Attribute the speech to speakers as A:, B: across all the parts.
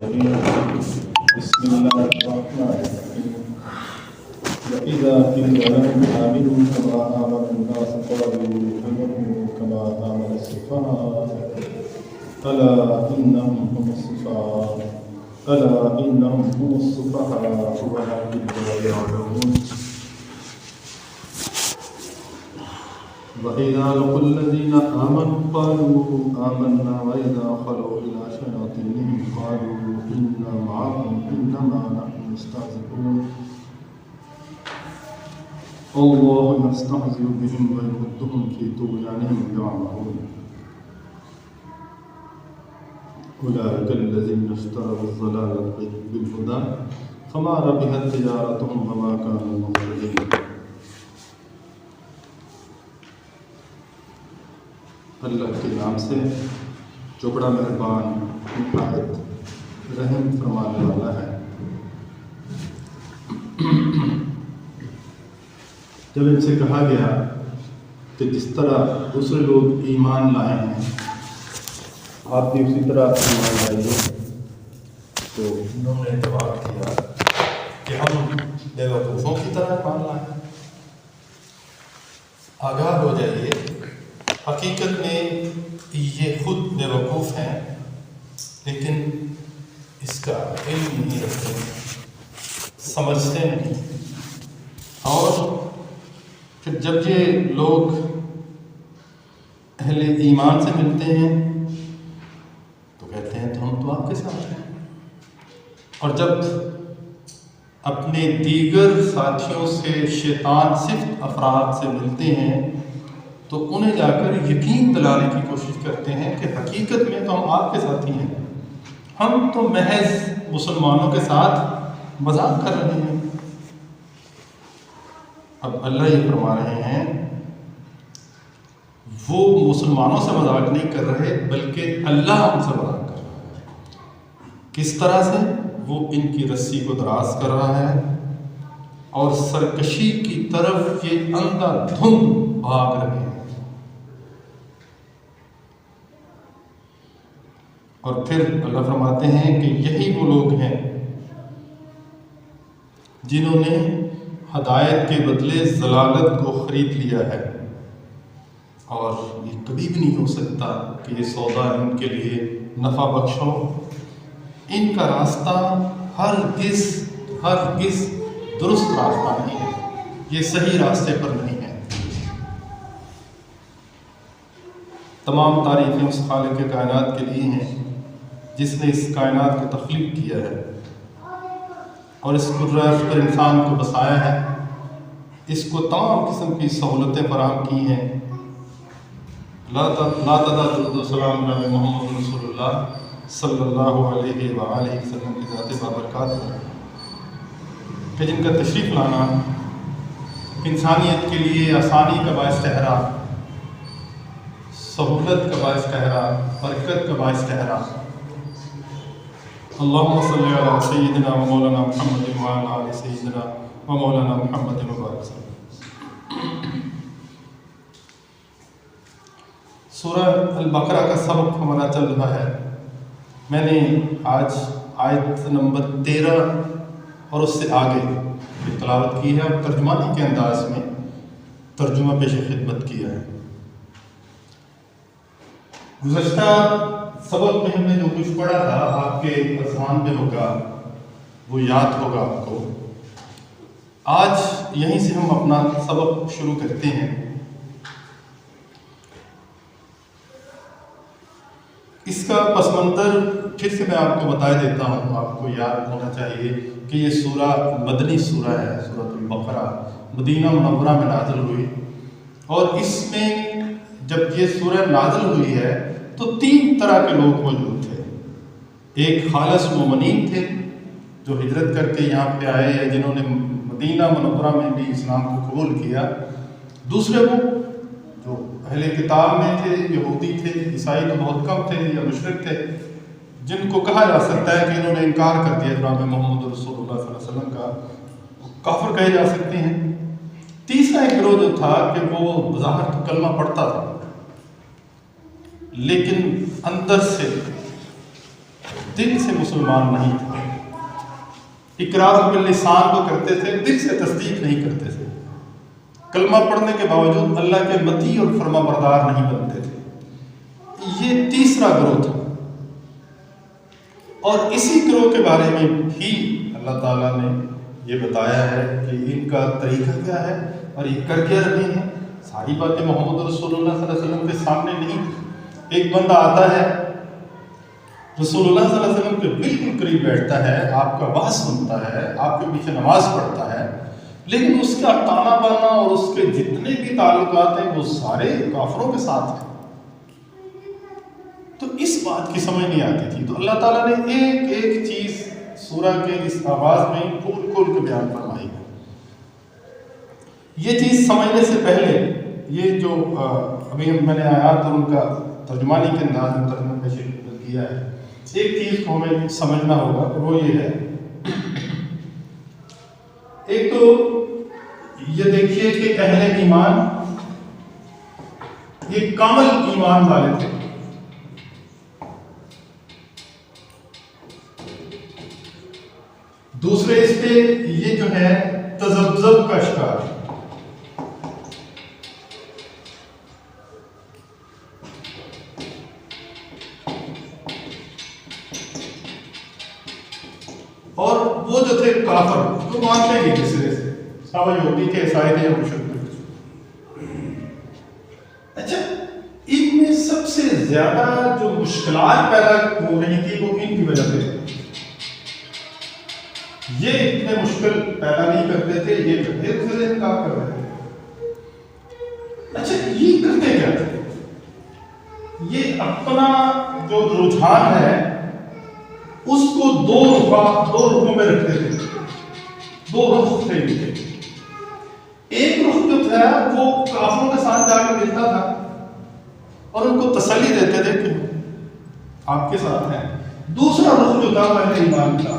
A: بسم الله الرحمن الرحيم وإذا قيل لهم آمنوا كما آمن الناس قالوا آمنوا كما آمن السفهاء ألا إنهم هم السفهاء ولكن لا يعلمون وإذا لقوا الذين آمنوا قالوا آمنا وإذا خلوا إلى شياطينهم قالوا إنا معكم إنما نحن مستهزئون الله يستهزئ بهم ويمدهم في طغيانهم يعمهون أولئك الذين اشتروا الضلالة بالهدى فما ربحت تجارتهم وما كانوا مهتدين. اللہ کے نام سے جو بڑا مہربان نہایت رحم فرمانے والا ہے۔ جب ان سے کہا گیا کہ جس طرح دوسرے لوگ ایمان لائے ہیں آپ بھی اسی طرح ایمان لائیے، تو انہوں نے جواب دیا کہ ہم بیوقوفوں کی طرح ایمان لائیں۔ آگاہ ہو جائیے، حقیقت میں یہ خود بیوقوف ہیں لیکن اس کا علم نہیں رکھتے، سمجھتے نہیں، اور پھر جب یہ لوگ اہل ایمان سے ملتے ہیں تو کہتے ہیں تو ہم تو آپ کے ساتھ ہیں، اور جب اپنے دیگر ساتھیوں سے شیطان صفت افراد سے ملتے ہیں تو انہیں جا کر یقین دلانے کی کوشش کرتے ہیں کہ حقیقت میں تو ہم آپ کے ساتھی ہیں، ہم تو محض مسلمانوں کے ساتھ مذاق کر رہے ہیں۔ اب اللہ یہ فرما رہے ہیں وہ مسلمانوں سے مذاق نہیں کر رہے بلکہ اللہ ہم سے مذاق کر رہا ہے۔ کس طرح سے؟ وہ ان کی رسی کو دراز کر رہا ہے اور سرکشی کی طرف یہ اندھا دھند بھاگ رہے ہیں، اور پھر اللہ فرماتے ہیں کہ یہی وہ لوگ ہیں جنہوں نے ہدایت کے بدلے ضلالت کو خرید لیا ہے، اور یہ کبھی بھی نہیں ہو سکتا کہ یہ سودا ان کے لیے نفع بخش ہو۔ ان کا راستہ ہرگز درست راستہ نہیں ہے، یہ صحیح راستے پر نہیں ہے۔ تمام تعریفیں اس خالق کے کائنات کے لیے ہیں جس نے اس کائنات کو تخلیق کیا ہے اور اس قدرت پر انسان کو بسایا ہے، اس کو تمام قسم کی سہولتیں فراہم کی ہیں۔ لا تدع درود و سلام علی محمد رسول اللہ صلی اللہ علیہ وآلہ وسلم کی ذات بابرکات ہے کہ جن کا تشریف لانا انسانیت کے لیے آسانی کا باعث ٹھہرا، سہولت کا باعث ٹھہرا، برکت کا باعث ٹھہرا۔ اللہم صلی علی سیدنا و مولانا محمد وعلی آل سیدنا و مولانا محمد مبارک صلی۔ سورہ البقرہ کا سبق ہمارا چل رہا ہے۔ میں نے آج آیت نمبر 13 اور اس سے آگے تلاوت کی ہے اور ترجمانی کے انداز میں ترجمہ پیش خدمت کیا ہے۔ گزشتہ سبق میں ہم نے جو کچھ پڑھا تھا آپ کے اذہان میں ہوگا، وہ یاد ہوگا آپ کو۔ آج یہیں سے ہم اپنا سبق شروع کرتے ہیں۔ اس کا پس منظر پھر سے میں آپ کو بتا دیتا ہوں، آپ کو یاد ہونا چاہیے کہ یہ سورہ مدنی سورہ ہے، سورۃ البقرہ مدینہ منورہ میں نازل ہوئی، اور اس میں جب یہ سورہ نازل ہوئی ہے تو 3 طرح کے لوگ موجود تھے۔ ایک خالص مومنین تھے جو ہجرت کر کے یہاں پہ آئے ہیں، جنہوں نے مدینہ منورہ میں بھی اسلام کو قبول کیا۔ دوسرے وہ جو اہل کتاب میں تھے، یہودی تھے، عیسائی تو بہت کم تھے یا مشرک تھے، جن کو کہا جا سکتا ہے کہ انہوں نے انکار کر دیا جناب محمد رسول اللہ صلی اللہ علیہ وسلم کا، کافر کہے جا سکتے ہیں۔ تیسرا ایک گروہ جو تھا کہ وہ بظاہر تو کلمہ پڑھتا تھا لیکن اندر سے دل سے مسلمان نہیں تھا، اقرار باللسان تو کرتے تھے، دل سے تصدیق نہیں کرتے تھے، کلمہ پڑھنے کے باوجود اللہ کے مطیع اور فرما بردار نہیں بنتے تھے۔ یہ تیسرا گروہ تھا، اور اسی گروہ کے بارے میں بھی اللہ تعالیٰ نے یہ بتایا ہے کہ ان کا طریقہ کیا ہے اور یہ کر کیا رہے ہیں۔ ساری باتیں محمد رسول اللہ صلی اللہ علیہ وسلم کے سامنے نہیں تھی۔ ایک بندہ آتا ہے، رسول اللہ صلی اللہ علیہ وسلم کے بالکل قریب بیٹھتا ہے، آپ کا بات سنتا ہے، آپ کے پیچھے نماز پڑھتا ہے، لیکن اس کا تانا بانا اور اس کے جتنے بھی تعلقات ہیں وہ سارے کافروں کے ساتھ ہیں۔ تو اس بات کی سمجھ نہیں آتی تھی، تو اللہ تعالیٰ نے ایک ایک چیز سورہ کے اس آغاز میں کھول کھول کے بیان فرمائی ہے۔ یہ چیز سمجھنے سے پہلے یہ جو ابھی میں نے آیات اور ان کا ترجمانی کے انداز میں ترجمہ پیش کیا ہے، ایک چیز کو ہمیں سمجھنا ہوگا، وہ یہ ہے، ایک تو یہ دیکھیے کہ اہل ایمان یہ کامل ایمان والے تھے، دوسرے اس پہ یہ جو ہے تذبذب کا شکار، اور وہ جو تھے کافر، جو مانتے نہیں کسی طرح سے، سمجھ ہوتی کہ عیسائی تھے یا مشرک تھے۔ اچھا، ان میں سب سے زیادہ جو مشکلات پیدا ہو رہی تھی وہ ان کی وجہ سے، یہ اتنے مشکل پیدا نہیں کرتے تھے، یہ کرتے دوسرے سے انکار کر رہے تھے۔ اچھا، یہ کرتے کیا تھے؟ یہ اپنا جو رجحان ہے اس کو دو رخوں میں رکھتے تھے، دو رخ تھے ان کے۔ ایک رخ جو تھا وہ کافروں کے ساتھ جا کے ملتا تھا اور ان کو تسلی دیتے تھے کہ آپ کے ساتھ ہیں۔ دوسرا رخ جو تھا وہ اہل ایمان کا،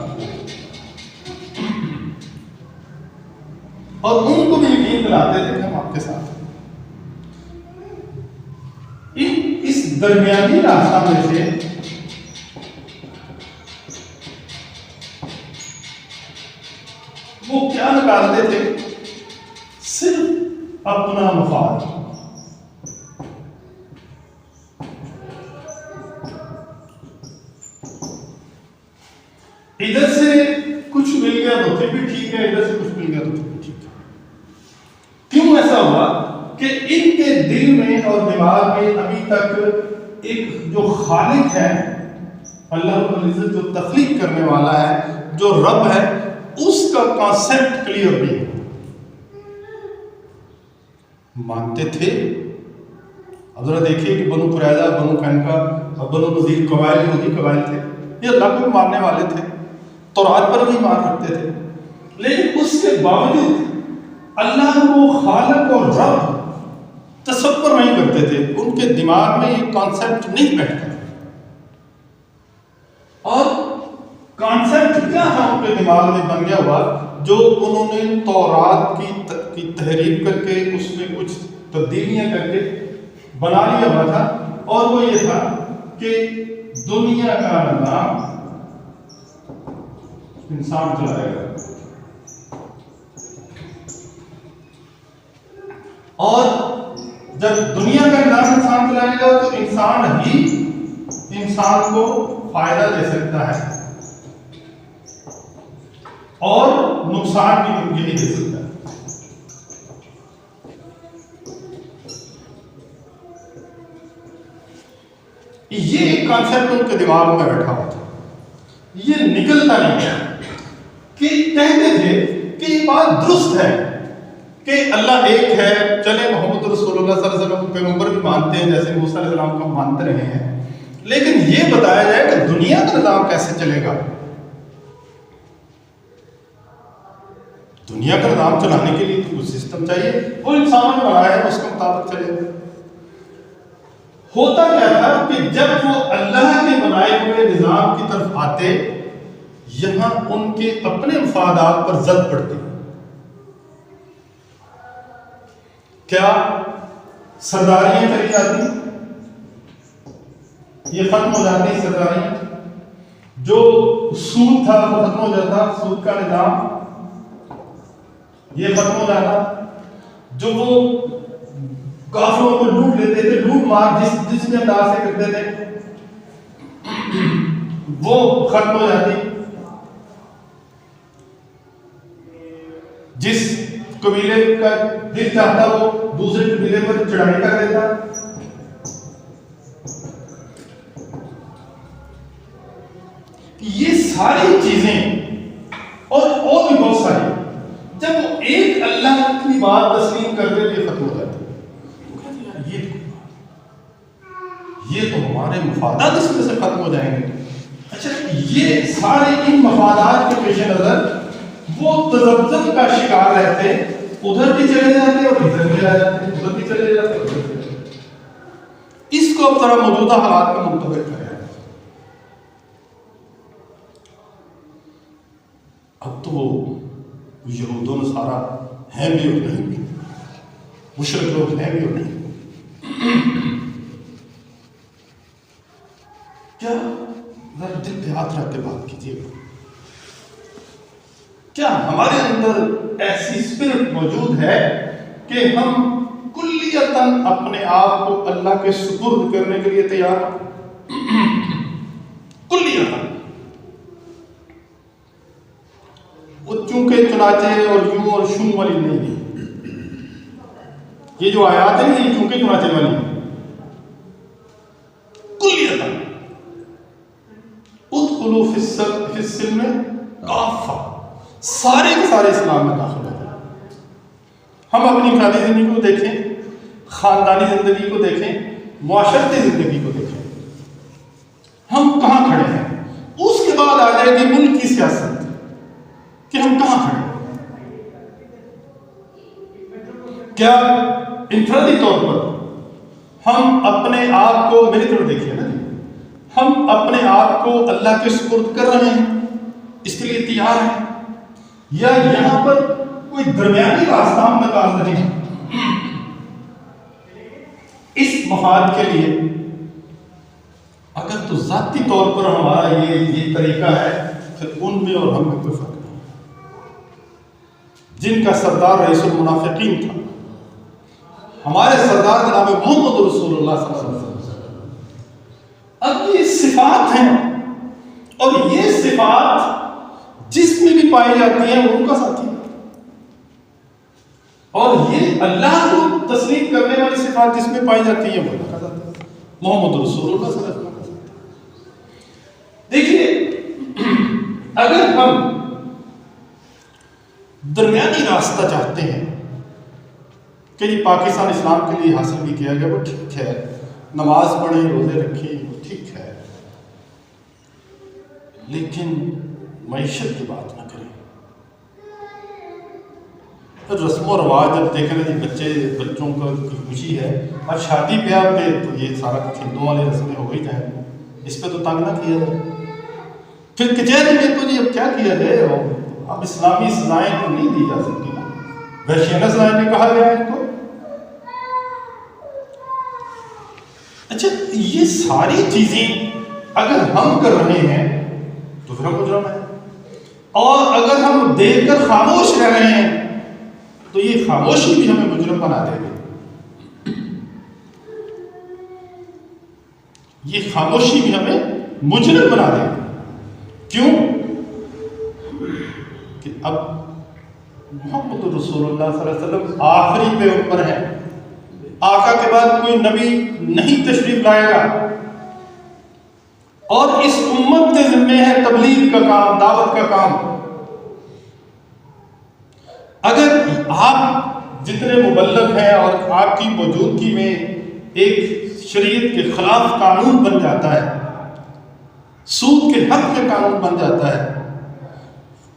A: اور ان کو بھی یقین دلاتے تھے کہ ہم آپ کے ساتھ ہیں۔ اس درمیانی راستہ میں سے وہ کیا نکالتے تھے؟ صرف اپنا مفاد۔ ادھر سے کچھ مل گیا تو پھر بھی ٹھیک ہے، ادھر سے کچھ مل گیا تو پھر بھی ٹھیک ہے۔ کیوں ایسا ہوا کہ ان کے دل میں اور دماغ میں ابھی تک ایک جو خالق ہے، اللہ رب العزت جو تخلیق کرنے والا ہے، جو رب ہے، اس کا کانسیپٹ کلیئر نہیں ہے۔ مانتے تھے، اب ذرا دیکھیے کہ بنو قریظہ، بنو قینقاع اور بنو نذیر قبائل، یہودی قبائل تھے، یہ اللہ کو ماننے والے تھے، تورات پر بھی ایمان رکھتے تھے، لیکن اس کے باوجود اللہ کو خالق اور رب تصور نہیں کرتے تھے، ان کے دماغ میں یہ کانسیپٹ نہیں بیٹھتا۔ اور کانسیپٹ کیا تھا ان کے دماغ میں بن گیا ہوا، جو انہوں نے تورات کی تحریف کر کے اس میں کچھ تبدیلیاں کر کے بنا لیا ہوا تھا، اور وہ یہ تھا کہ دنیا کا نظام انسان چلائے گا، اور جب دنیا کا نظام انسان چلائے گا تو انسان ہی انسان کو فائدہ دے سکتا ہے اور نقصان بھی یہی دے سکتا ہے۔ یہ ایک کانسیپٹ ان کے دماغ میں بیٹھا ہوا تھا، یہ نکلتا نہیں تھا، کہ کہتے تھے کہ یہ بات درست ہے کہ اللہ ایک ہے، چلے محمد رسول اللہ صلی اللہ علیہ وسلم پیغمبر بھی مانتے ہیں جیسے موسیٰ علیہ السلام کو مانتے رہے ہیں، لیکن یہ بتایا جائے کہ دنیا کا نظام کیسے چلے گا۔ دنیا کا نظام چلانے کے لیے تو کچھ سسٹم چاہیے، وہ انسانوں نے بنایا ہے، اس کے مطابق چلے گا۔ ہوتا کیا تھا کہ جب وہ اللہ کے بنائے ہوئے نظام کی طرف آتے، یہاں ان کے اپنے مفادات پر زد پڑتی۔ کیا سرداریاں چلی جاتی، یہ ختم ہو جاتی سرداریاں، جو سود تھا وہ ختم ہو جاتا، سود کا نظام یہ ختم ہو جاتا، جو وہ کافروں کو لوٹ لیتے تھے، لوٹ مار جس میں انداز سے کرتے تھے وہ ختم ہو جاتی، جس قبیلے کا دل چاہتا وہ دوسرے قبیلے پر چڑھائی کر دیتا۔ یہ ساری چیزیں اور بھی بہت ساری جب وہ ایک اللہ کی بات تسلیم کرتے ہوئے ختم ہو جاتی، یہ تو ہمارے مفادات اس میں سے ختم ہو جائیں گے۔ اچھا، یہ سارے ان مفادات کے پیش نظر وہ تذبذب کا شکار رہتے، ادھر بھی چلے جاتے اور ادھر بھی آ جاتے، ادھر بھی چلے جاتے ادھر بھی چلے جاتے۔ اس کو اب ذرا موجودہ حالات میں منتقل کریں۔ اب تو وہ یہود و نصارہ ہیں بھی اور نہیں بھی، مشرک لوگ ہیں بھی اور نہیں۔ کیا ذرا دل پہ ہاتھ رکھ کے بات کیجیے گا، کیا ہمارے اندر ایسی اسپرٹ موجود ہے کہ ہم کلیتاً اپنے آپ کو اللہ کے سپرد کرنے کے لیے تیار ہیں؟ کلیتاً، وہ چونکہ چنانچہ اور یوں اور شوں والی نہیں ہے۔ یہ جو آیات ہیں یہ چونکہ چنانچہ والی ہیں، کلیتاً ادخلوا فی السلم کافہ، سارے کے سارے اسلام میں داخل ہو جائیں۔ ہم اپنی انفرادی زندگی کو دیکھیں، خاندانی زندگی کو دیکھیں، معاشرتی زندگی کو دیکھیں، ہم کہاں کھڑے ہیں۔ اس کے بعد آ جائے گی ملک کی سیاست کہ ہم کہاں کھڑے ہیں۔ کیا انفرادی طور پر ہم اپنے آپ کو، میری طرف دیکھیے نا، ہم اپنے آپ کو اللہ کے سپرد کر رہے ہیں، اس کے لیے تیار ہیں، یا یہاں پر کوئی درمیانی راستہ ہم نکال رہے ہیں اس مفاد کے لیے؟ اگر تو ذاتی طور پر ہمارا یہ طریقہ ہے، پھر ان میں اور ہم میں کوئی فرق نہیں۔ جن کا سردار رئیس المنافقین تھا، ہمارے سردار کا نام ہے محمد رسول اللہ صلی اللہ علیہ وسلم۔ اب یہ صفات ہیں، اور یہ صفات جس میں بھی پائی جاتی ہیں وہ ان کا ساتھی ہے، اور یہ اللہ کو تسلیم کرنے والی صفات جس میں پائی جاتی ہیں وہ اللہ کا ساتھی ہے، محمد رسول اللہ صلی اللہ علیہ وسلم کا ساتھی۔ دیکھیے، اگر ہم درمیانی راستہ چاہتے ہیں کہ یہ پاکستان اسلام کے لیے حاصل بھی کیا گیا، وہ ٹھیک ہے، نماز پڑھیں، روزے رکھیں، وہ ٹھیک ہے، لیکن معیشت کی بات نہ کریں۔ رسم و رواج جب دیکھیں جی بچوں کا خوشی ہے، اور شادی بیاہ پہ تو یہ سارا کچھ ہندوؤں والی رسمیں ہو گئی جائیں، اس پہ تو تنگ نہ کیا جائے۔ پھر کچہری میں تو جی اب کیا کیا جائے، اب اسلامی سزائیں تو نہیں دی جا سکتی، وحشیانہ سزائیں بھی کہا گیا ہے ان کو۔ اچھا، یہ ساری چیزیں اگر ہم کر رہے ہیں تو پھر ہم مجرم ہیں، اور اگر ہم دیکھ کر خاموش رہ رہے ہیں تو یہ خاموشی بھی ہمیں مجرم بنا دے گی، یہ خاموشی بھی ہمیں مجرم بنا دے گی۔ کیوں کہ اب محمد رسول اللہ صلی اللہ علیہ وسلم آخری پیغمبر ہیں، آقا کے بعد کوئی نبی نہیں تشریف لائے گا، اور اس امت کے ذمہ ہے تبلیغ کا کام، دعوت کا کام۔ اگر آپ جتنے مبلغ ہیں اور آپ کی موجودگی میں ایک شریعت کے خلاف قانون بن جاتا ہے، سود کے حق میں قانون بن جاتا ہے،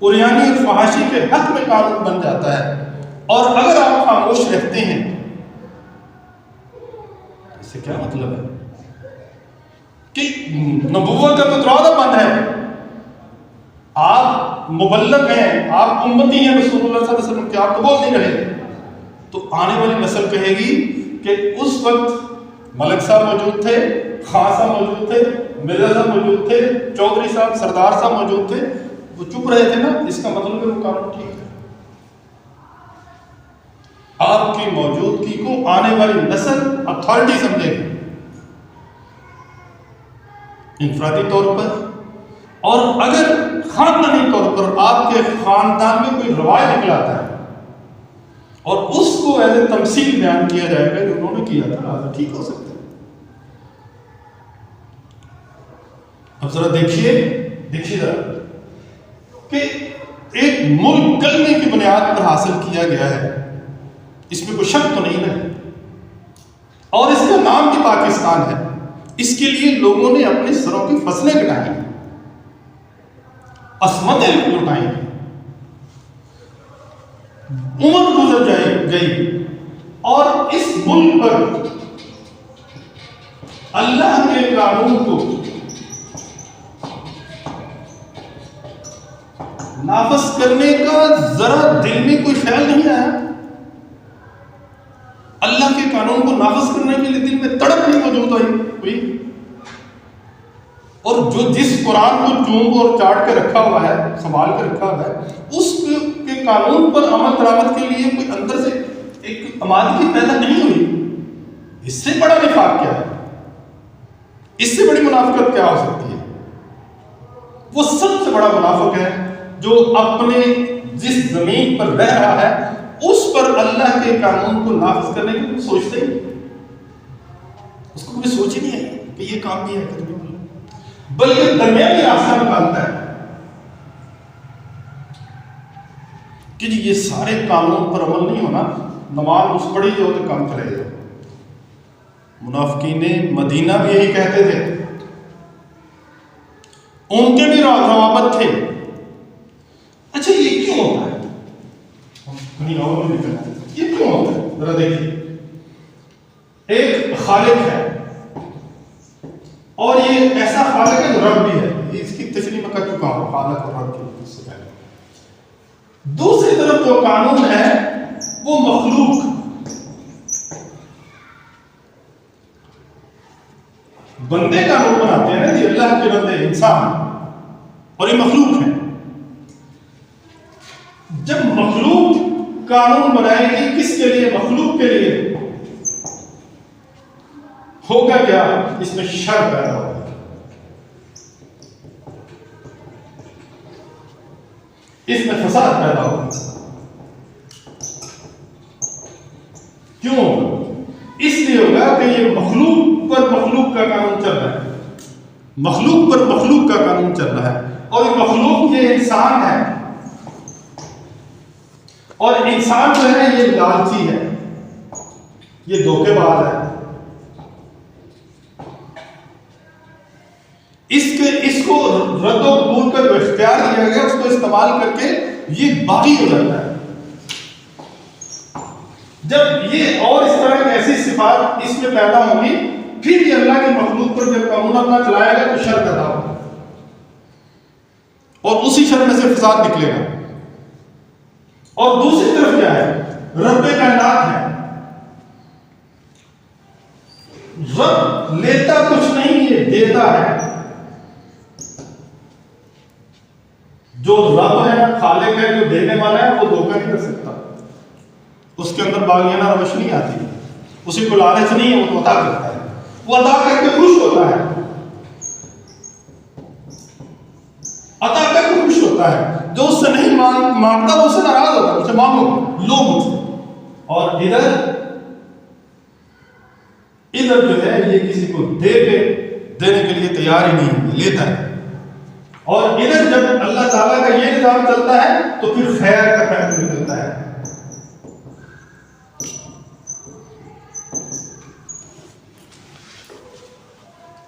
A: عریانی اور فحاشی کے حق میں قانون بن جاتا ہے، اور اگر آپ خاموش رہتے ہیں، اس سے کیا مطلب ہے کہ نبوت کا تو دروازہ بند ہے، آپ مبلغ ہیں، آپ امتی ہیں رسول اللہ صلی اللہ علیہ وسلم کے، آپ تو بول نہیں رہے، تو آنے والی نسل کہے گی کہ اس وقت ملک صاحب موجود تھے، خان صاحب موجود تھے، مرزا صاحب موجود تھے، چودھری صاحب، سردار صاحب موجود تھے، وہ چپ رہے تھے نا، اس کا مطلب ہے وہ قانون ٹھیک ہے۔ آپ کی موجودگی کو آنے والی نسل اتھارٹی سمجھے گی، انفرادی طور پر، اور اگر خاندانی طور پر آپ کے خاندان میں کوئی رواج نکل آتا ہے اور اس کو ایز اے تمثیل بیان کیا جائے گا جو انہوں نے کیا تھا، ٹھیک ہو سکتا ہے۔ اب ذرا دیکھیے ذرا کہ ایک ملک کلمے کی بنیاد پر حاصل کیا گیا ہے، اس میں کوئی شک تو نہیں ہے، اور اس کا نام بھی پاکستان ہے۔ اس کے لیے لوگوں نے اپنے سروں کی فصلیں کٹائی ہیں، عصمتیں لٹائی ہیں، عمر گزر گئی، اور اس ملک پر اللہ کے قانون کو نافذ کرنے کا ذرا دل میں کوئی خیال نہیں آیا، اللہ کے قانون کو نافذ کرنے کے لیے دل میں تڑپ نہیں موجود ہوئی، اور جو جس قرآن کو چونب اور چاٹ کے رکھا ہوا ہے، سنبھال کے رکھا ہوا ہے، اس کے قانون پر عمل درآمد کے لیے کوئی اندر سے ایک آمادگی پیدا نہیں ہوئی، اس سے بڑا نفاق کیا ہے؟ اس سے بڑی منافقت کیا ہو سکتی ہے؟ وہ سب سے بڑا منافق ہے جو اپنے جس زمین پر رہ رہا ہے اس پر اللہ کے قانون کو نافذ کرنے کی کوئی سوچتا ہی نہیں، اس کو کوئی سوچ ہی نہیں آئی کہ یہ کام بھی ہے کرنے والا، بلکہ درمیانی راستہ نکالتا ہے کہ جی یہ سارے قانون پر عمل نہیں ہونا، نماز اس پڑھی جو تو کام چلے جائے۔ منافقین مدینہ بھی یہی کہتے تھے، ان کے بھی روابط تھے۔ اچھا یہ کیوں ہوتا ہے؟ یہ کیوں ہوتا ہے؟ ذرا دیکھیے، ایک خالق ہے اور یہ ایسا خالق ہے جو رب بھی ہے، اس کی تشریح میں کر چکا ہوں، خالق اور رب کی اس سے پہلے۔ دوسری طرف جو قانون ہے وہ مخلوق، بندے قانون بناتے ہیں نا جی، اللہ کے بندے انسان، اور یہ مخلوق ہے۔ جب مخلوق قانون بنائے گی کس کے لیے؟ مخلوق کے لیے، ہوگا کیا؟ اس میں شر پیدا ہوگا، اس میں فساد پیدا ہوگا۔ کیوں ہوگا؟ اس لیے ہوگا کہ یہ مخلوق پر مخلوق کا قانون چل رہا ہے، مخلوق پر مخلوق کا قانون چل رہا ہے، اور یہ مخلوق یہ انسان ہے، اور انسان جو ہے یہ لالچی ہے، یہ دھوکے باز ہے، اس کو رد و قبول کا جو اختیار دیا گیا اس کو استعمال کر کے یہ باغی ہو جاتا ہے۔ جب یہ اور اس طرح کی ایسی صفات اس میں پیدا ہوں گی، پھر یہ اللہ کے مخلوق پر جب قانون اپنا چلائے گا تو شر پیدا ہوگا، اور اسی شر میں سے فساد نکلے گا۔ اور دوسری طرف کیا ہے؟ رب کائنات ہے، رب لیتا کچھ نہیں، یہ دیتا ہے۔ جو رب ہے، خالق ہے، جو دینے والا ہے، وہ دھوکہ نہیں کر سکتا، اس کے اندر باغیانہ روش نہیں آتی، اسی کو لالچ نہیں ہے، وہ تو عطا کرتا ہے، وہ عطا کر کے خوش ہوتا ہے، عطا کر کے خوش ہوتا ہے۔ جو اس سے نہیں مانگتا وہ اس سے ناراض ہوتا ہے، اسے مانگو، لو مجھ سے۔ اور ادھر جو ہے یہ کسی کو دینے کے لیے تیار ہی نہیں، لیتا ہے۔ اور ادھر جب اللہ تعالیٰ کا یہ نظام چلتا ہے تو پھر خیر کا پہلو نکلتا ہے۔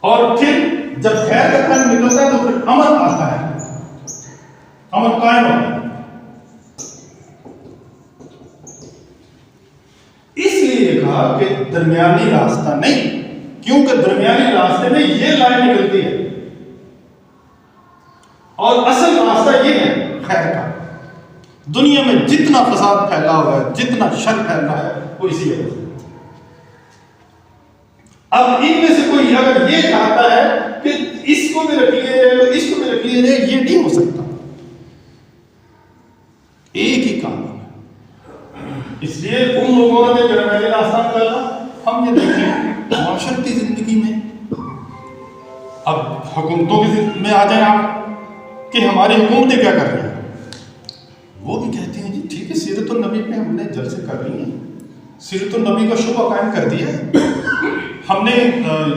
A: اور پھر جب خیر کا پہلو نکلتا ہے تو پھر امن آتا ہے، امن قائم ہوتا ہے۔ اس لیے کہا کہ درمیانی راستہ نہیں، کیونکہ درمیانی راستے میں یہ لائن نکلتی ہے، اور اصل راستہ یہ ہے خیر کا۔ دنیا میں جتنا فساد پھیلا ہوا ہے، جتنا شر پھیل رہا ہے، وہ اسی وجہ سے۔ اب ان میں سے کوئی اگر یہ چاہتا ہے کہ اس کو بھی رکھ لیا جائے تو اس کو بھی رکھ لیا جائے، یہ نہیں ہو سکتا، ایک ہی قانون ہے۔ اس لیے ان لوگوں نے درمیانی راستہ نکالا۔ ہم یہ دیکھیں معاشرتی زندگی میں، اب حکومتوں کی میں آ جائیں آپ کہ ہماری حکومتیں کیا کر رہی ہیں، وہ بھی کہتے ہیں جی ٹھیک ہے سیرت النبی پہ ہم نے جلسے کر لی ہیں، سیرت النبی کا شعبہ قائم کر دیا ہے، ہم نے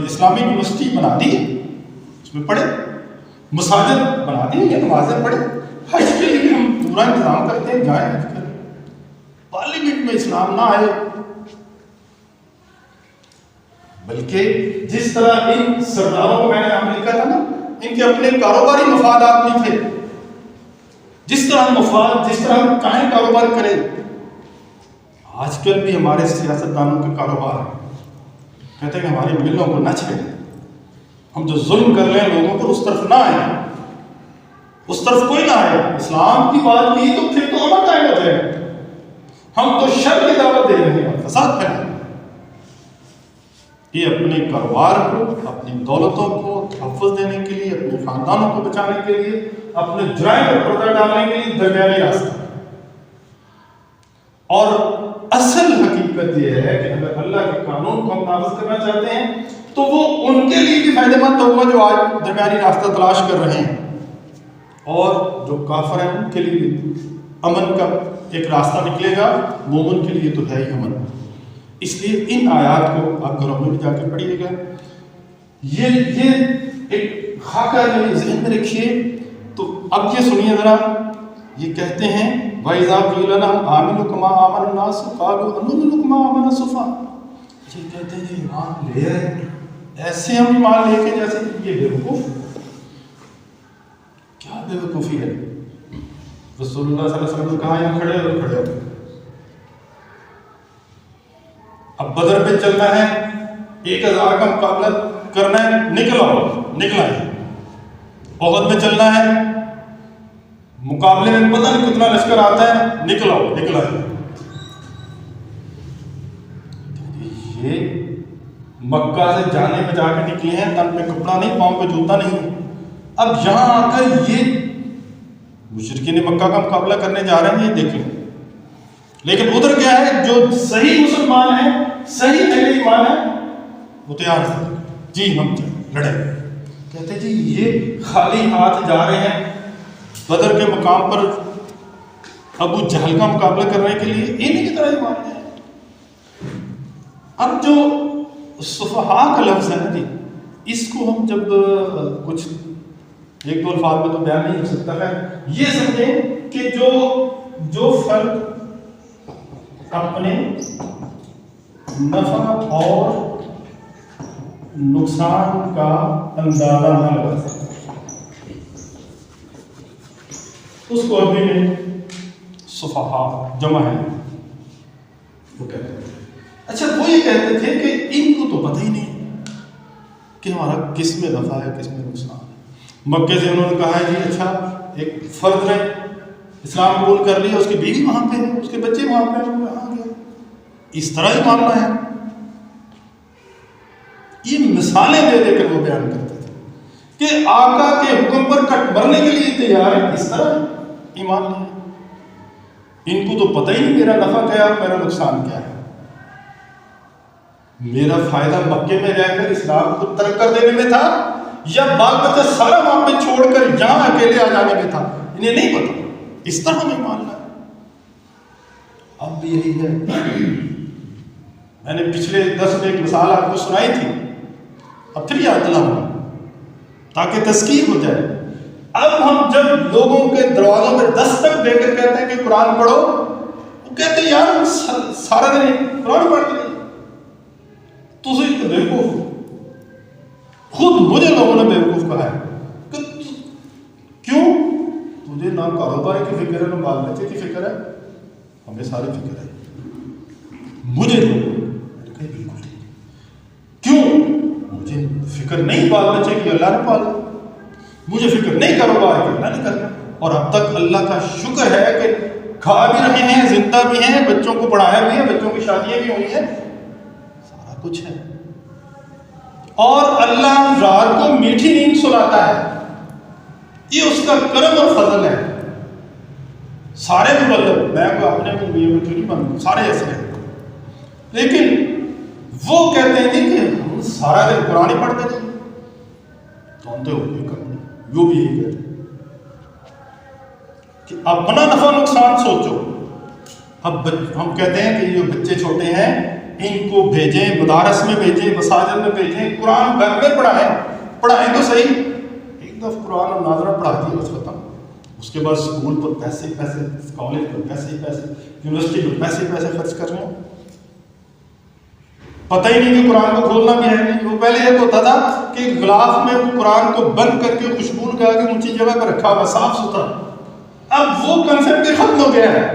A: اسلامی یونیورسٹی بنا دی ہے، اس میں پڑھے، مساجد بنا دی ہیں، نمازیں پڑھے، حج کے لیے ہم پورا انتظام کرتے ہیں، جائیں حج کریں۔ پارلیمنٹ میں اسلام نہ آئے، بلکہ جس طرح ان سرداروں کو میں نے یہاں لکھا تھا نا، ان کے اپنے کاروباری مفادات نہیں تھے، جس طرح مفاد، جس طرح ہم کہیں کاروبار کریں، آج کل بھی ہمارے سیاستدانوں کے کاروبار کہتے ہیں کہ ہماری ملوں کو نہ چھیڑیں، ہم جو ظلم کر لیں لوگوں پر اس طرف نہ آئیں، اس طرف کوئی نہ آئے۔ اسلام کی بات کی تو پھر تو امن قائم ہو جائے، ہم تو شر کی دعوت دے رہے ہیں، فساد پھیلا۔ یہ اپنے کاروبار کو، اپنی دولتوں کو تحفظ دینے کے لیے، اپنے خاندانوں کو بچانے کے لیے، اپنے جرائم پر پردہ ڈالنے کے لیے درمیانی راستہ۔ اور اصل حقیقت یہ ہے کہ اگر اللہ کے قانون کو ہم نافذ کرنا چاہتے ہیں تو وہ ان کے لیے بھی فائدہ مند ہوگا جو آج درمیانی راستہ تلاش کر رہے ہیں، اور جو کافر ہیں ان کے لیے بھی امن کا ایک راستہ نکلے گا۔ مومن کے لیے تو ہے ہی امن۔ اس لیے ان آیات کو آپ گھروں میں بھی جا کے پڑھیے گا، یہ ایک خاکہ جو ذہن میں رکھیے۔ تو اب یہ سنیے ذرا، یہ کہتے ہیں وَإِذَا قِيلَ لَهُمْ آمِنُوا كَمَا آمَنَ النَّاسُ قَالُوا أَنُؤْمِنُ كَمَا آمَنَ السُّفَهَاءُ۔ یہ کہتے ہیں یہ ایمان لے آئے، ایسے ہم ایمان لے کے جیسے یہ بیوقوف، کیا بیوقوفی ہے۔ رسول اللہ صلی اللہ علیہ وسلم نے کہا یہاں کھڑے ہو، کھڑے ہو، اب بدر پہ چلنا ہے، 1000 کا مقابلہ کرنا ہے، نکلا ہے۔ احد میں چلنا ہے، مقابلے میں پتہ نہیں کتنا لشکر آتا ہے، نکلا ہے۔ یہ مکہ سے جانے میں جا کے نکلے ہیں، تن پہ کپڑا نہیں، پاؤں پہ جوتا نہیں، اب یہاں آ کر یہ مشرکین مکہ کا مقابلہ کرنے جا رہے ہیں، یہ دیکھیں۔ لیکن ادھر کیا ہے، جو صحیح مسلمان ہیں، صحیح اہل ایمان ہیں، وہ تیار ہیں، جی ہم لڑیں۔ کہتے جی یہ خالی ہاتھ جا رہے ہیں بدر کے مقام پر ابو جہل کا مقابلہ کرنے کے لیے، انہیں کی طرح ایمان ہے۔ اب جو صفحاء کا لفظ ہے نا جی، اس کو ہم جب کچھ ایک دو الفاظ میں تو بیان نہیں ہو سکتا ہے، یہ سمجھیں کہ جو فرد اپنے نفع اور نقصان کا اندازہ نہ لگا سکتا، اس کو عربی میں صفحاء جمع ہے وہ کہتے ہیں۔ اچھا وہ یہ کہتے تھے کہ ان کو تو پتہ ہی نہیں کہ ہمارا کس میں نفع ہے کس میں نقصان ہے۔ مکے سے انہوں نے کہا ہے جی اچھا ایک فرد نے اسلام قبول کر لیا، اس کی بیوی وہاں پہ ہے، اس کے بچے وہاں پہ ہیں، کہاں گیا، اس طرح ہی معاملہ ہے۔ یہ مثالیں دے دے کر وہ بیان کرتے تھے کہ آقا کے حکم پر کٹ مرنے کے لیے تیار ہے، اس طرح ایمان نہیں ہے۔ ان کو تو پتہ ہی نہیں میرا نفع کیا ہے میرا نقصان کیا ہے، میرا فائدہ مکے میں رہ کر اسلام کو ترک کر دینے میں تھا یا بال بچہ سارا وہاں پہ چھوڑ کر یہاں اکیلے آ جانے میں تھا، انہیں نہیں پتا، اس طرح ہمیں ماننا ہے۔ اب بھی یہی ہے، میں نے پچھلے 10 میں ایک مثال آپ کو سنائی تھی، اب پھر یاد دلاؤں تاکہ تذکیر ہو جائے۔ اب ہم جب لوگوں کے دروازوں پہ دستک دے کر کہتے ہیں کہ قرآن پڑھو، وہ کہتے ہیں یار سارا دن قرآن پڑھتے نہیں، تو بیوقوف، خود مجھے لوگوں نے بیوقوف کہا ہے کہ کیوں، تجھے نہ کاروبار کی فکر ہے نہ بال بچے کی فکر ہے، ہمیں ساری فکر ہے، مجھے لوگوں نے کہا بالکل ٹھیک، کیوں مجھے فکر نہیں بال بچے کی، اللہ نے پالا، مجھے فکر نہیں کاروبار کی، اللہ نے کرنا، اور اب تک اللہ کا شکر ہے کہ کھا بھی رہے ہیں، زندہ بھی ہیں، بچوں کو پڑھایا بھی ہے، بچوں کی شادیاں بھی ہوئی ہیں، سارا کچھ ہے۔ اور اللہ رات کو میٹھی نیند سلاتا ہے، یہ اس کا کرم اور فضل ہے۔ سارے مبلغ، میں کو اپنے کو نہیں بن، سارے ایسے ہیں، لیکن وہ کہتے ہیں کہ ہم سارا دن قرآن ہی پڑھتے رہے، جانتے ہو یوں بھی یہی کہتے ہیں کہ اپنا نفع نقصان سوچو۔ اب ہم کہتے ہیں کہ یہ بچے چھوٹے ہیں، ان کو بھیجیں مدارس میں، بھیجیں مساجد میں، بھیجیں قرآن گھر میں پڑھائیں تو صحیح۔ ایک دفعہ قرآن اور ناظرہ پڑھا دیا بس ختم، اس کے بعد اسکول پر پیسے، کالج پر پیسے، یونیورسٹی پر پیسے خرچ کر رہے ہیں، پتہ ہی نہیں کہ قرآن کو کھولنا بھی ہے نہیں۔ وہ پہلے یہ ہوتا تھا کہ غلاف میں قرآن کو بند کر کے خوشبو لگا کے اونچی جگہ پر رکھا ہوا صاف ستھرا، اب وہ کنسیپٹ ہی ختم ہو گیا ہے،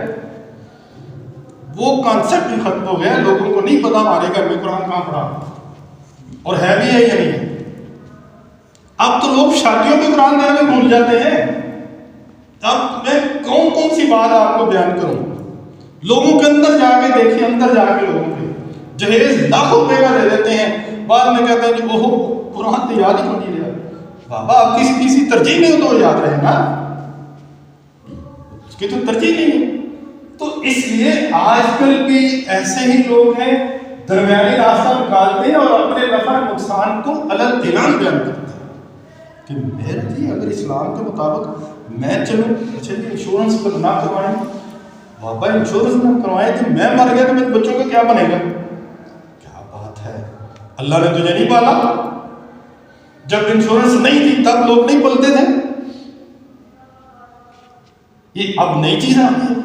A: ختم ہو گیا ہے۔ لوگوں کو نہیں پتا ہمارے گھر میں قرآن کہاں پڑھا اور ہے بھی ہے یا نہیں ہے۔ اب تو لوگ شادیوں میں قرآن دینے میں بھول جاتے ہیں۔ اب میں کون سی بات آپ کو بیان کروں، لوگوں کے اندر جا کے دیکھیں، اندر جا کے لوگوں کے جہیز لاکھوں روپے کا دے دیتے ہیں، بعد میں کہتے ہیں کہ اوہو قرآن تو یاد ہی نہیں رہا۔ بابا آپ کسی ترجیح میں ہو تو یاد رہے نا، اس کی تو ترجیح نہیں ہے۔ تو اس لیے آج کل بھی ایسے ہی لوگ ہیں، درمیانی راستہ نکالتے ہیں اور اپنے نفع نقصان کو الگ اعلان بیان کرتے ہیں کہ میرا جی اگر اسلام کے مطابق میں چلوں، اچھا جی انشورنس پر نہ کروائیں، بابا انشورنس نہ کروائیں تو میں مر گیا تو میرے بچوں کا کیا بنے گا؟ کیا بات ہے، اللہ نے تجھے نہیں پالا؟ جب انشورنس نہیں تھی تب لوگ نہیں پلتے تھے، یہ اب نئی چیز آ گئی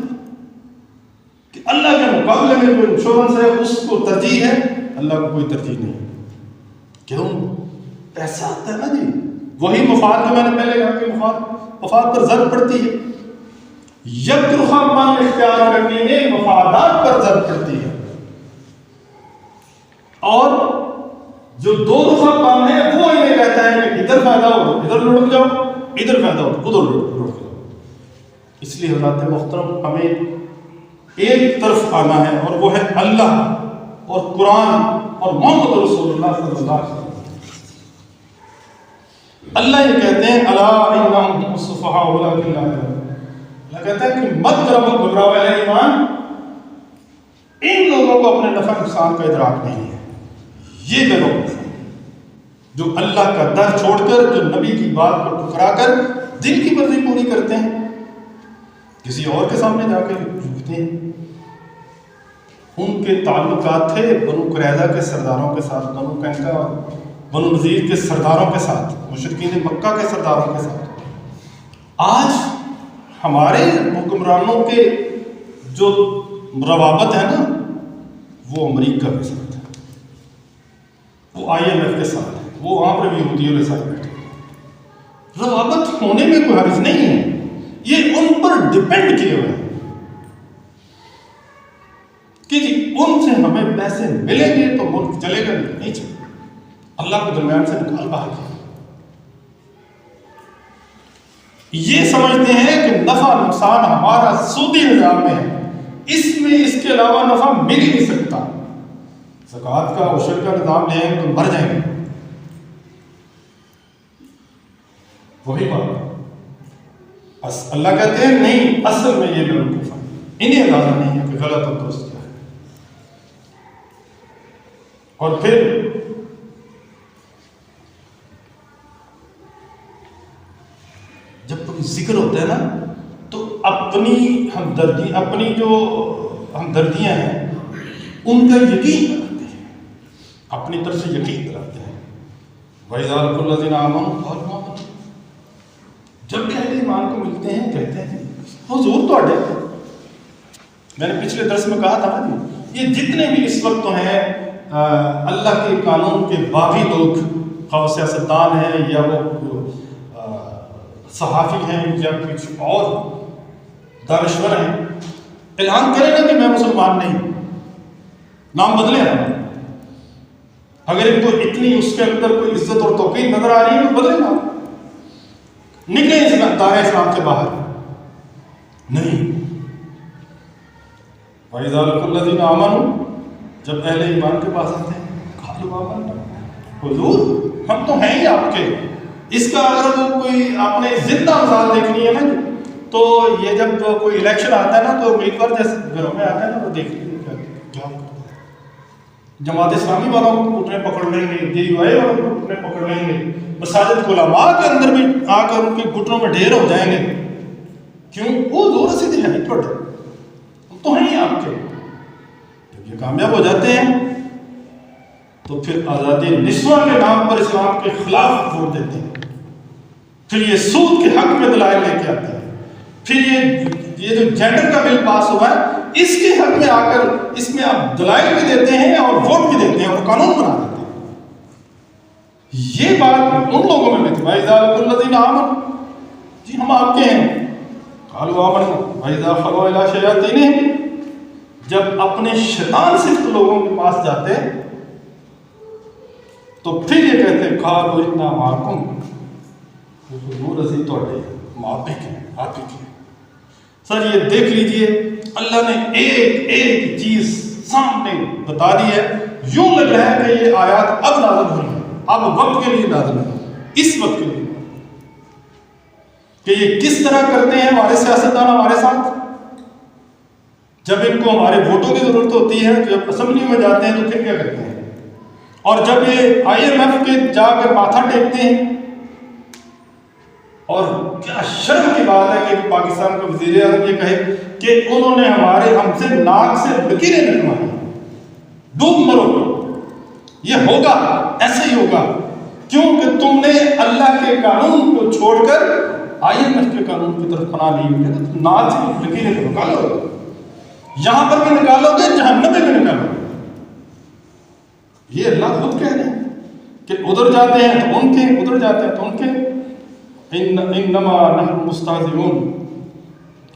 A: کہ اللہ کے مقابلے میں جو انشورنس ہے اس کو ترجیح ہے، اللہ کو کوئی ترجیح نہیں۔ کیوں؟ پیسہ آتا ہے نا جی، وہی مفاد جو میں نے پہلے کہا کہ مفاد پر ضرب پڑتی ہے، یکرخا من اختیار کرنے میں مفادات پر ضرب پڑتی ہے، اور جو دو رخا پن ہے وہ انہیں کہتا ہے کہ ادھر فائدہ ہو ادھر لڑک جاؤ، ادھر فائدہ ہو ادھر لڑک جاؤ۔ اس لیے حضرات محترم ہمیں ایک طرف آنا ہے اور وہ ہے اللہ اور قرآن اور محمد رسول اللہ صلی اللہ علیہ وسلم۔ اللہ یہ کہتے ہیں الا انہم هم الصفہاء ولکن لا یعلمون، اللہ کہتا ہے کہ مت کرو گھبراؤ اہل ایمان، ان لوگوں کو اپنے نفع نقصان کا ادراک نہیں ہے۔ یہ لوگ جو اللہ کا در چھوڑ کر، جو نبی کی بات کو ٹھکرا کر دل کی مرضی پوری کرتے ہیں، کسی اور کے سامنے جا کے جھکتے ہیں۔ ان کے تعلقات تھے بنو قریظہ کے سرداروں کے ساتھ، بنو قینقاع، بنو نذیر کے سرداروں کے ساتھ، مشرکین مکہ کے سرداروں کے ساتھ۔ آج ہمارے حکمرانوں کے جو روابط ہے نا، وہ امریکہ کے ساتھ ہے، وہ IMF کے ساتھ ہے، وہ وہاں پر بھی یہودیوں کے ساتھ بیٹھے۔ روابط ہونے میں کوئی حرج نہیں ہے، یہ ان پر ڈپینڈ کیے ہوئے ہیں کہ جی ان سے ہمیں پیسے ملیں گے تو ملک چلے گا، نہیں چلے گا، اللہ کو درمیان سے نکال باہر کیا۔ یہ سمجھتے ہیں کہ نفع نقصان ہمارا سودی نظام میں ہے، اس کے علاوہ نفع مل ہی نہیں سکتا۔ زکوٰۃ کا عشر کا نظام لیں گے تو مر جائیں گے، وہی بات۔ اللہ کہتے ہیں نہیں، اصل میں یہ بیوقوف ہیں، انہیں اندازہ نہیں ہے کہ غلط اور درست کیا ہے۔ اور پھر جب کوئی ذکر ہوتا ہے نا تو اپنی جو ہمدردیاں ہیں ان کا یقین کراتے ہیں، اپنی طرف سے یقین کراتے ہیں۔ وَإِذَا لَقُوا الَّذِينَ آمَنُوا قَالُوا آمَنَّا، جب بھی اہل ایمان کو ملتے ہیں کہتے ہیں حضور تو اڈے، میں نے پچھلے درس میں کہا تھا نا جی، یہ جتنے بھی اس وقت تو ہیں اللہ کے قانون کے باغی لوگ، خواہ سیاستدان ہیں یا وہ صحافی ہیں یا کچھ اور دانشور ہیں، اعلان کریں نا کہ میں مسلمان نہیں، نام بدلے نا، اگر ان کو اتنی اس کے اندر کوئی عزت اور توقیر نظر آ رہی ہے تو بدلے نا، نکلیں اس دائرہ اسلام سے باہر نہیں۔ وَإِذَا لَقُوا الَّذِينَ آمَنُوا، جب اہل ایمان کے پاس آتے ہیں قَالُوا آمَنَّا، حضور ہم تو ہیں ہی آپ کے. اس کا اگر وہ کوئی آپ نے زندہ مثال دیکھنی ہے نا تو یہ جب کوئی الیکشن آتا ہے نا تو امیدوار جیسے گھروں میں آتا ہے نا وہ دیکھ لیجیے کیا کرتا ہے. جماعت اسلامی والوں کو گھٹنے پکڑ لیں گے, DUI والوں کو گھٹنے پکڑ لیں گے, مساجد علماء کے اندر بھی آ کر ان کے گھٹنوں میں ڈھیر ہو جائیں گے. کیوں؟ وہ زور سے ہے نہیں پڑے, ہم تو ہیں ہی آپ کے. جب یہ کامیاب ہو جاتے ہیں تو پھر آزادی نسواں کے نام پر اسلام کے خلاف ووٹ دیتے ہیں. پھر یہ سود کے حق میں دلائل لے کے آتے ہیں. پھر یہ جو جینڈر کا بل پاس ہوا ہے اس کے حق میں آ کر اس میں آپ دلائل بھی دیتے ہیں اور ووٹ بھی دیتے ہیں اور قانون بنا دیتے ہیں. یہ بات ان لوگوں میں تھی بھائی الذین آمنوا, جی ہم آپ کے ہیں. قالوا آمنا وَإِذَا خَلَوْا إِلَىٰ شَيَاطِینِهِمْ, جب اپنے شیطان صرف لوگوں کے پاس جاتے تو پھر یہ کہتے ہیں قالوا إِنَّا مَعَكُمْ, حضور اسی توڑے معافق ہیں, آپ ہی ہیں. سر یہ دیکھ لیجئے اللہ نے ایک ایک چیز سامنے بتا دی ہے. یوں لگ رہا ہے کہ یہ آیات اب نازل ہوئی ہیں, اب وقت کے لیے نازل ہوئی ہیں, اس وقت کے لیے, کہ یہ کس طرح کرتے ہیں ہمارے سیاستدان ہمارے ساتھ. جب ان کو ہمارے ووٹوں کی ضرورت ہوتی ہے, جب اسمبلی میں جاتے ہیں تو پھر کیا کرتے ہیں, اور جب یہ IMF کے جا کر ماتھا ٹیکتے ہیں. اور کیا شرم کی بات ہے کہ پاکستان کا وزیر اعظم یہ کہے کہ انہوں نے ہم سے ناک سے لکیریں نکلوائی, ڈوب مرو, یہ ہوگا ایسے ہی ہوگا. کیوں کہ تم نے اللہ کے قانون کو چھوڑ کر IMF کے قانون کی طرف پناہ لی ہوئی ہے. ناک سے لکیریں تو نکالو, یہاں پر بھی نکالو گے, جہنم میں بھی نکالو. یہ اللہ خود کہہ رہے ہیں کہ ادھر جاتے ہیں تو ان کے, ادھر جاتے ہیں تو ان کے. انما نحن مستہزئون,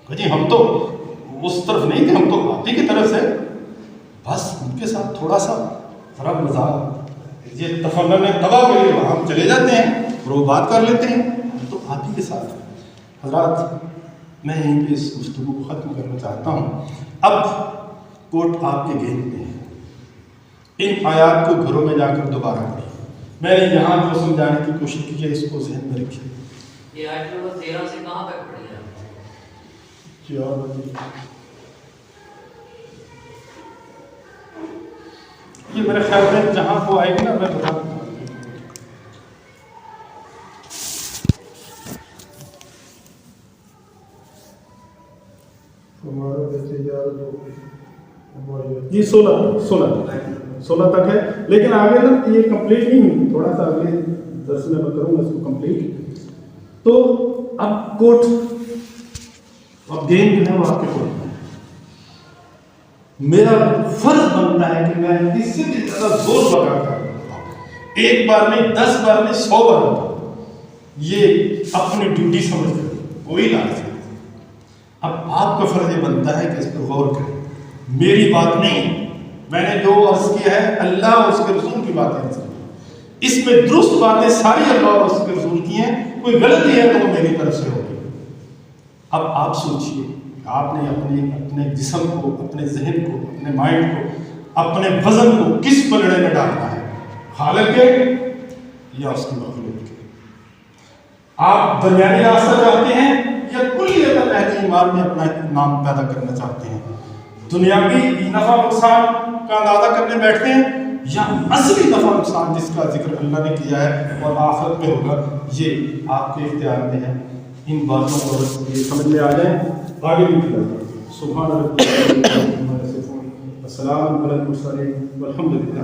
A: جی ہم تو اس طرف نہیں تھے, ہم تو آپ ہی کی طرف سے بس ان کے ساتھ تھوڑا سا ذرا مزاق, یہ تفنن تباہ کے لیے ہم چلے جاتے ہیں اور وہ بات کر لیتے ہیں, ہم تو آپ ہی کے ساتھ. حضرات میں یہیں پہ اس گفتگو کو ختم کرنا چاہتا ہوں. اب کوٹ آپ کے گیند میں ہے, ان آیات کو گھروں میں جا کر دوبارہ پڑھیں. میں نے یہاں جو سمجھانے کی کوشش کی ہے اس کو ذہن میں رکھیے.
B: یہ آیت نمبر 13 سے کہاں تک پڑھی ہے؟
A: یہ میرے خیال میں جہاں وہ آئے گی نا میں بتا دوں. جی 16 تک ہے, لیکن آگے نا یہ کمپلیٹ نہیں ہوئی, تھوڑا سا اگلے درس میں کروں گا اس کو کمپلیٹ. تو اب کوٹ, اب گیم جو ہے وہ آپ کے کوٹ میں. میرا فرض بنتا ہے کہ میں اس سے بھی زیادہ زور لگا کر ایک بار نہیں 10 بار نہیں 100 بار ہوتا, یہ اپنی ڈیوٹی سمجھ کر کوئی نہ سکتا. اب آپ کا فرض یہ بنتا ہے کہ اس پر غور کریں. میری بات نہیں, میں نے جو عرض کیا ہے اللہ اور اس کے رسول کی باتیں ہیں, اس میں درست باتیں ساری اللہ اور اس کے رسول کی ہیں. کوئی غلطی ہے تو وہ میری طرف سے ہوگی. اب آپ سوچئے آپ نے اپنے جسم کو, اپنے ذہن کو, اپنے مائنڈ کو, اپنے وزن کو کس پلڑے میں ڈالنا ہے, خالق کے یا اس کی مخلوق کے؟ آپ درمیانی راستہ چاہتے ہیں یا کلیت اہل ایمان میں اپنا نام پیدا کرنا چاہتے ہیں؟ دنیاوی نفع نقصان کا اندازہ کرنے بیٹھتے ہیں یا اصلی نفع نقصان جس کا ذکر اللہ نے کیا ہے اور آخرت میں ہوگا, یہ آپ کے اختیار میں ہے. ان باتوں کو یہ سمجھ میں آ جائیں, آگے بھی کیا جائے. سبحان اللہ, السلام علیکم والحمد للہ.